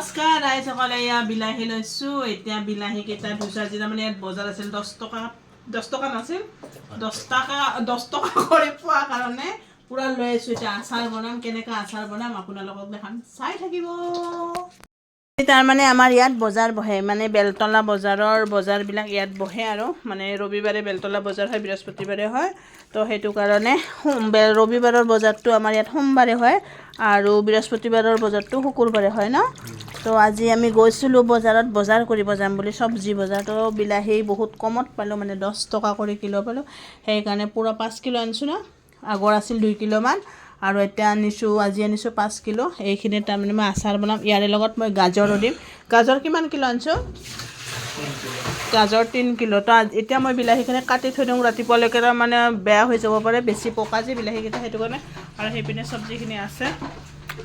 নমস্কাৰ ৰাইজসকলে এয়া বিলাহী লৈছোঁ এতিয়া বিলাহী কেইটা ধুইছোঁ আজি তাৰমানে ইয়াত বজাৰ আছিল 10 টকা নাছিল 10 টকা কৰি পোৱা কাৰণে পুৰা লৈ আহিছোঁ এতিয়া আচাৰ বনাম কেনেকৈ আচাৰ বনাম আপোনালোকক দেখাম চাই থাকিব তাৰমানে আমাৰ ইয়াত বজাৰ বহে মানে বেলতলা বজাৰৰ বজাৰবিলাক ইয়াত বহে আৰু মানে ৰবিবাৰে বেলতলা বজাৰ হয় বৃহস্পতিবাৰে হয় তো সেইটো কাৰণে ৰবিবাৰৰ বজাৰটো আমাৰ ইয়াত সোমবাৰে হয় আৰু বৃহস্পতিবাৰৰ বজাৰটো শুকুৰবাৰে হয় ন তো আজি আমি গৈছিলোঁ বজাৰত বজাৰ কৰিব যাম বুলি চব্জি বজাৰটো বিলাহী বহুত কমত পালোঁ মানে 10 টকা কৰি কিলো পালোঁ সেইকাৰণে পুৰা 5 কিলো আনিছোঁ ন আগৰ আছিল 2 কিলোমান আৰু এতিয়া আজি আনিছোঁ 5 কিলো এইখিনি তাৰমানে মই আচাৰ বনাম ইয়াৰে লগত মই গাজৰো দিম গাজৰ কিমান কিলো আনিছোঁ গাজৰ 3 কিলো তো এতিয়া মই বিলাহীখিনি কাটি থৈ দিওঁ ৰাতিপুৱালৈকে মানে বেয়া হৈ যাব পাৰে বেছি পকা যে বিলাহীকেইটা সেইটো কাৰণে আৰু সেইপিনে চব্জিখিনি আছে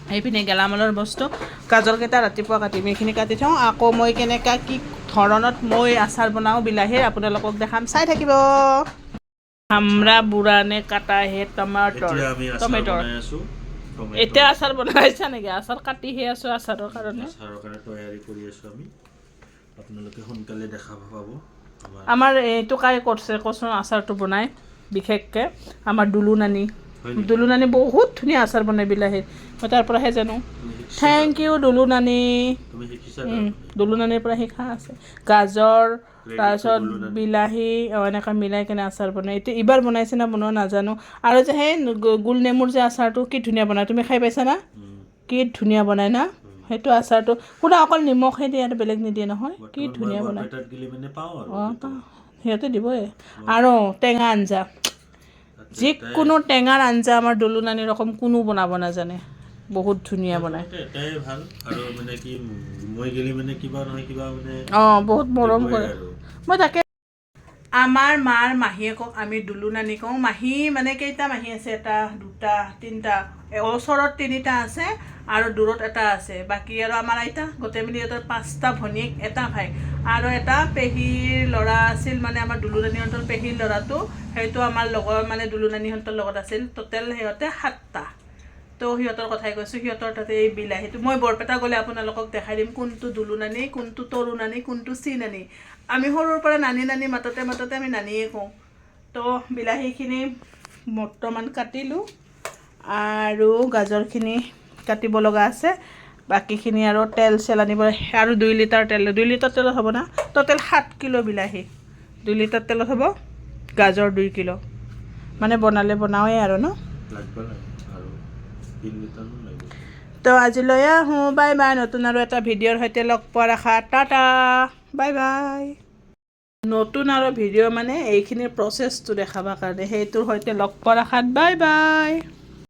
সেইপিনে গেলামালৰ বস্তু গাজৰকেইটা ৰাতিপুৱা কাটিম এইখিনি কাটি থওঁ আকৌ মই কেনেকৈ কি ধৰণত মই আচাৰ বনাওঁ বিলাহীৰ আপোনালোকক দেখাম চাই থাকিব আমৰা বুড়ানে কাটা হে টমেটোৰ এতিয়া আচাৰ বনাইছা নেকি আচাৰ কাটিহে আছোঁ আচাৰৰ কাৰণে তৈয়াৰী কৰি আছোঁ আমি আপোনালোকে সোনকালে দেখা পাব আমাৰ এইটো কাই কৰিছে কচোন আচাৰটো বনাই বিশেষকৈ আমাৰ দুলু নানি বহুত ধুনীয়া আচাৰ বনাই বিলাহীৰ মই তাৰ পৰাহে জানো থেংক ইউ দুলু নানি দুলু নানিৰ পৰা শিকা আছে গাজৰ তাৰপিছত বিলাহী এনেকৈ মিলাই কেনে আচাৰ বনাই এইটো এইবাৰ বনাইছে না বনোৱা নাজানো আৰু যে সেই গোল নেমুৰ যে আচাৰটো কি ধুনীয়া বনাই তুমি খাই পাইছা না কি ধুনীয়া বনাই না সেইটো আচাৰটো পুৰা অকল নিমখহে দিয়ে আৰু বেলেগ নিদিয়ে নহয় কি ধুনীয়া বনাই অঁ সিহঁতে দিবই আৰু টেঙা আঞ্জা যিকোনো টেঙাৰ আঞ্জা আমাৰ দুলু নানিৰ ৰকম কোনো বনাব নাজানে বহুত ধুনীয়া বনায় অঁ বহুত মৰম কৰে মই তাকে আমাৰ মাৰ মাহীয়েকক আমি দুলু নানি কওঁ মাহী মানে কেইটা মাহী আছে এটা দুটা তিনিটা ওচৰত 3টা আছে আৰু দূৰত এটা আছে বাকী আৰু আমাৰ আইতা গোটেই মিলি সিহঁতৰ 5টা ভনীয়েক এটা ভাই আৰু এটা পেহীৰ ল'ৰা আছিল মানে আমাৰ দুলু নানিহঁতৰ পেহীৰ ল'ৰাটো সেইটো আমাৰ লগৰ মানে দুলু নানিহঁতৰ লগত আছিল টোটেল সিহঁতে 7টা তো সিহঁতৰ কথাই কৈছোঁ সিহঁতৰ তাতে এই বিলাহীটো মই বৰপেটা গ'লে আপোনালোকক দেখাই দিম কোনটো দুলু নানি কোনটো তৰু নানি কোনটো চি নানি আমি সৰুৰ পৰা নানি মাততে আমি নানিয়ে কওঁ তো বিলাহীখিনি বৰ্তমান কাটিলোঁ আৰু গাজৰখিনি কাটিব লগা আছে বাকীখিনি আৰু তেল চেল আনিব আৰু 2 লিটাৰ তেলত হ'ব না টোটেল 7 কিলো বিলাহী 2 লিটাৰ তেলত হ'ব গাজৰ 2 কিলো মানে বনাওঁৱেই আৰু ন তো আজিলৈ আহোঁ বাই বাই নতুন আৰু এটা ভিডিঅ'ৰ সৈতে লগ পোৱাৰ আশা টাটা বাই বাই নতুন আৰু ভিডিঅ' মানে এইখিনিৰ প্ৰচেছটো দেখাবৰ কাৰণে সেইটোৰ সৈতে লগ পোৱাৰ আশাত বাই বাই